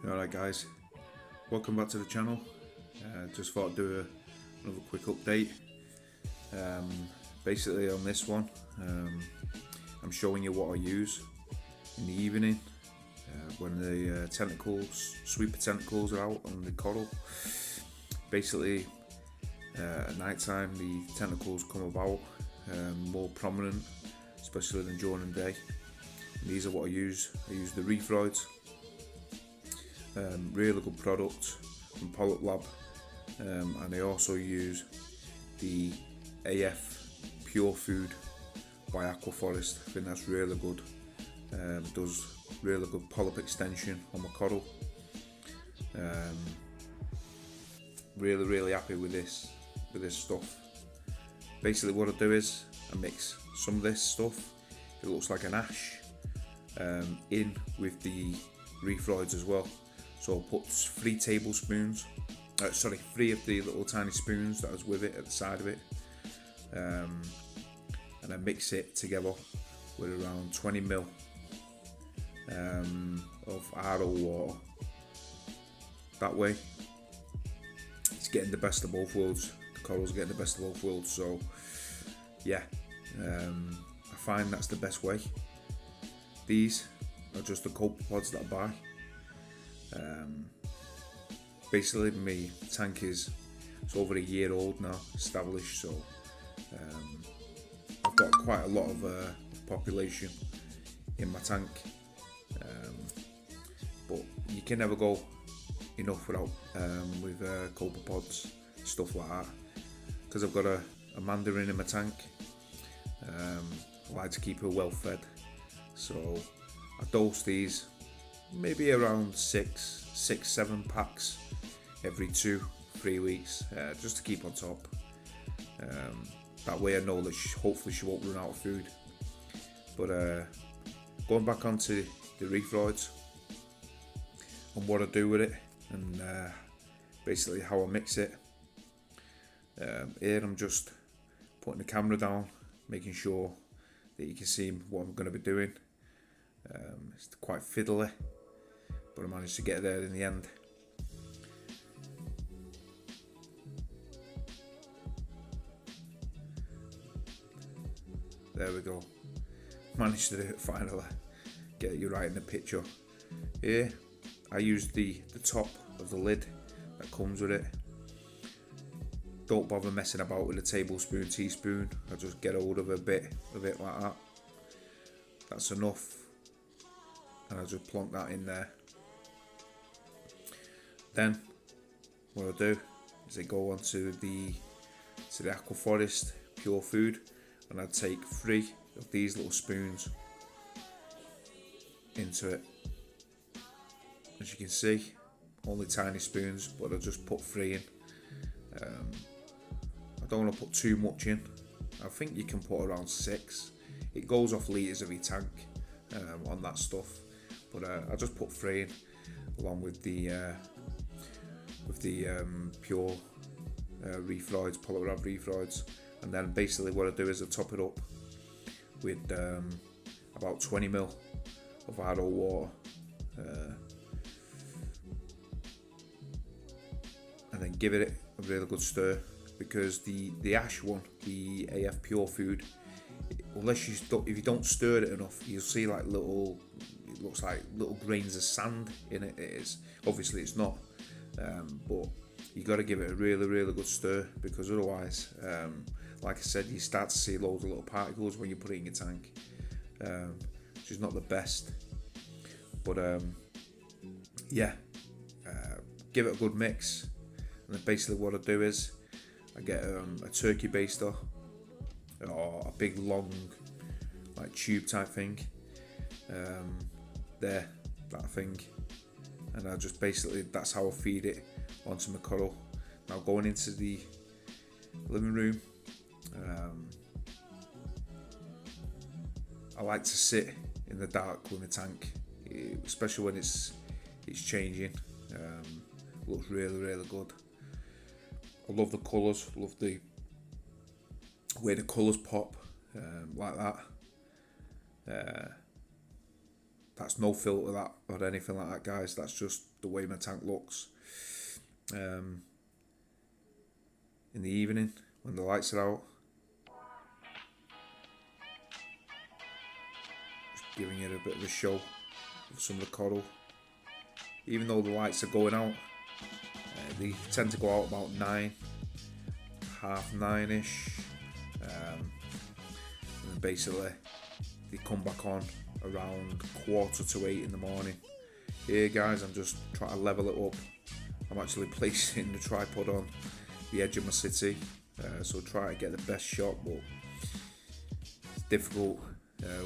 Alright guys, welcome back to the channel. Just thought I'd do another quick update. Basically on this one, I'm showing you what I use in the evening when the sweeper tentacles are out on the coral. Basically at night time the tentacles come about more prominent, especially than during the day. And these are what I use. I use the reefroids. Really good product from Polyp Lab, and I also use the AF Pure Food by Aquaforest. I think that's really good. Does really good polyp extension on my coral. Really happy with this stuff. Basically what I do is I mix some of this stuff, it looks like an ash, in with the reefroids as well. So I'll put 3 tablespoons, 3 of the little tiny spoons that was with it at the side of it, and I mix it together with around 20 ml of RO water. That way it's getting the best of both worlds. The coral's getting the best of both worlds. So yeah, I find that's the best way. These are just the copepods that I buy. Basically my tank is over a year old now, established, so I've got quite a lot of population in my tank, but you can never go enough without with copepods, stuff like that, because I've got a mandarin in my tank. I like to keep her well fed, so I dose these maybe around 6-7 packs every 2-3 weeks, just to keep on top. That way I know that hopefully she won't run out of food. But going back onto the reefroids and what I do with it, and basically how I mix it. Here I'm just putting the camera down, making sure that you can see what I'm going to be doing. It's quite fiddly, but I managed to get there in the end. There we go. Managed to do it finally. Get you right in the picture. Here, I use the top of the lid that comes with it. Don't bother messing about with a tablespoon, teaspoon. I just get hold of a bit of it like that. That's enough. And I just plonk that in there. Then what I do is I go onto the Aquaforest Pure Food, and I take 3 of these little spoons into it. As you can see, only tiny spoons, but I just put 3 in. I don't want to put too much in. I think you can put around 6. It goes off litres of your tank on that stuff, but I just put 3 in, along with the pure reefroids, Polyp Lab reefroids. And then basically what I do is I top it up with about 20 ml of RO water, and then give it a really good stir, because the ash one, the AF Pure Food, if you don't stir it enough, you'll see like it looks like little grains of sand in it. It is, obviously it's not, but you got to give it a really good stir, because otherwise, like I said, you start to see loads of little particles when you put it in your tank, which is not the best. But yeah, give it a good mix, and then basically what I do is I get a turkey baster, or a big long like tube type thing, that thing, and I just basically, that's how I feed it onto my coral. Now going into the living room, I like to sit in the dark with my tank, especially when it's changing. Looks really good. I love the colours, love the way the colours pop, like that. That's no filter that or anything like that, guys. That's just the way my tank looks in the evening when the lights are out. Just giving it a bit of a show of some of the coral. Even though the lights are going out, they tend to go out about 9, half 9ish, and then basically they come back on around 7:45 in the morning. Here guys, I'm just trying to level it up. I'm actually placing the tripod on the edge of my city, so try to get the best shot, but it's difficult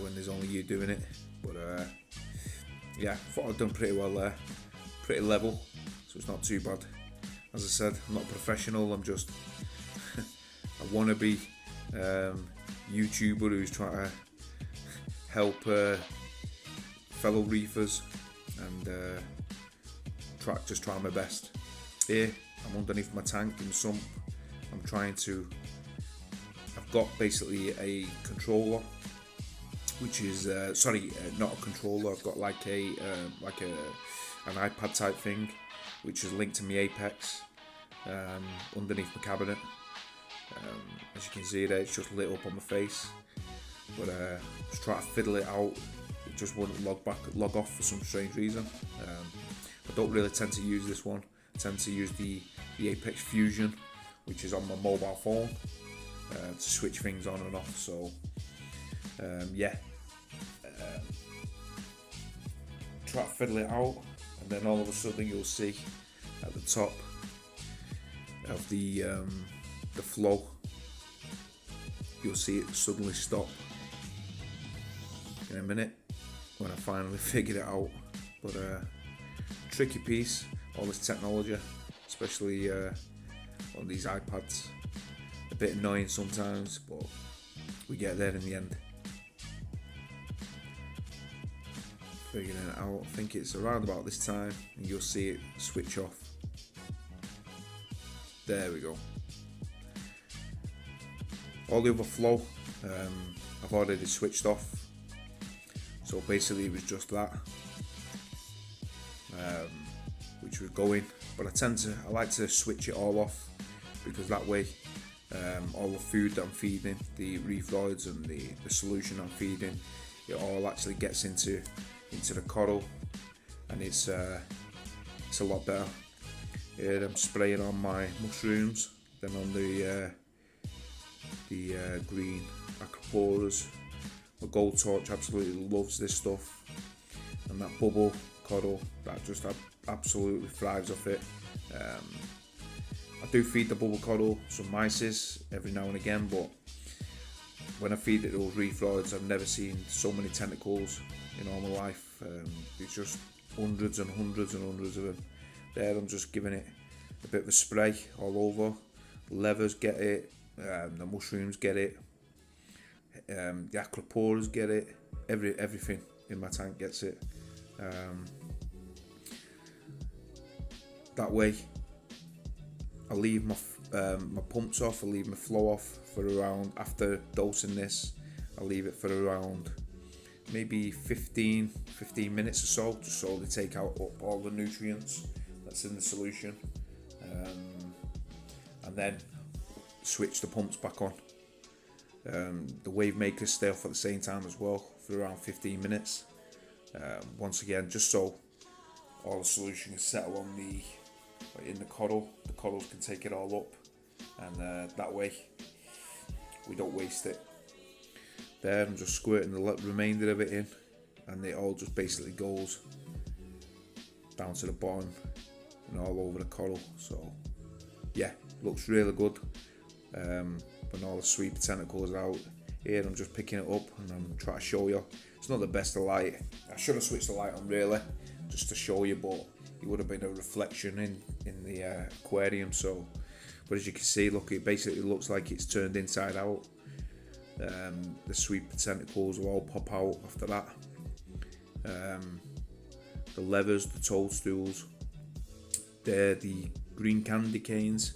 when there's only you doing it. But yeah, I thought I'd done pretty well there, pretty level, so it's not too bad. As I said, I'm not a professional, I'm just a wannabe YouTuber who's trying to help fellow reefers and just try my best. Here, I'm underneath my tank in the sump. I've got basically a controller, which is not a controller. I've got like an iPad type thing, which is linked to my Apex underneath my cabinet. As you can see there, it's just lit up on my face. But just try to fiddle it out. It just wouldn't log off for some strange reason. I don't really tend to use this one. I tend to use the Apex Fusion, which is on my mobile phone, to switch things on and off. So try to fiddle it out, and then all of a sudden you'll see at the top of the flow, you'll see it suddenly stop in a minute when I finally figured it out. But tricky piece, all this technology, especially on these iPads. A bit annoying sometimes, but we get there in the end. Figuring it out. I think it's around about this time and you'll see it switch off. There we go. All the other flow I've already switched off, so basically it was just that which was going, but I like to switch it all off, because that way all the food that I'm feeding, the reefroids and the solution I'm feeding, it all actually gets into the coral, and it's a lot better. Here I'm spraying on my mushrooms, then on the green acroporas. My gold torch absolutely loves this stuff, and that bubble coral, that just absolutely thrives off it. I do feed the bubble coral some mysis every now and again, but when I feed it those reefroids, I've never seen so many tentacles in all my life. There's just hundreds and hundreds and hundreds of them. There I'm just giving it a bit of a spray all over. The levers get it, the mushrooms get it, the acroporas get it, everything in my tank gets it. That way I leave my pumps off, I leave my flow off for around, after dosing this, I leave it for around maybe 15 minutes or so, just so they take out all the nutrients that's in the solution, and then switch the pumps back on. The wave makers stay off at the same time as well for around 15 minutes. Once again, just so all the solution can settle on in the coral. The corals can take it all up, and that way we don't waste it. There I'm just squirting the remainder of it in, and it all just basically goes down to the bottom and all over the coral. So yeah, looks really good. When all the sweet tentacles are out. Here I'm just picking it up and I'm trying to show you. It's not the best of light. I should have switched the light on really, just to show you, but it would have been a reflection in the aquarium. So, but as you can see, look, it basically looks like it's turned inside out. The sweet tentacles will all pop out after that. The levers, the toadstools, they're the green candy canes.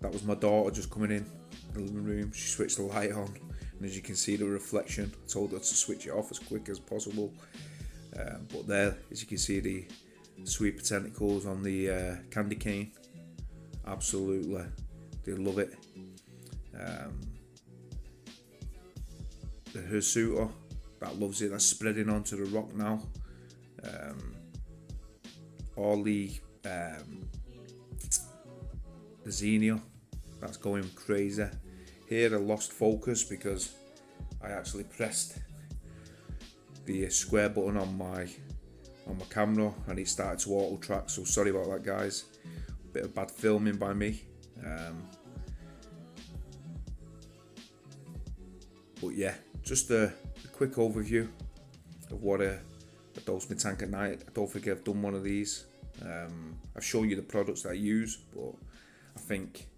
That was my daughter just coming in the living room. She switched the light on, and as you can see the reflection, I told her to switch it off as quick as possible. But there, as you can see, the sweet potatoes on the candy cane. Absolutely, they love it. The hirsuta, that loves it, that's spreading onto the rock now. All the zinnia, that's going crazy. Here I lost focus because I actually pressed the square button on my camera and it started to auto track, so sorry about that guys, bit of bad filming by me. But yeah, just a quick overview of what I dose my tank at night. I don't think I've done one of these. I've shown you the products that I use, but I think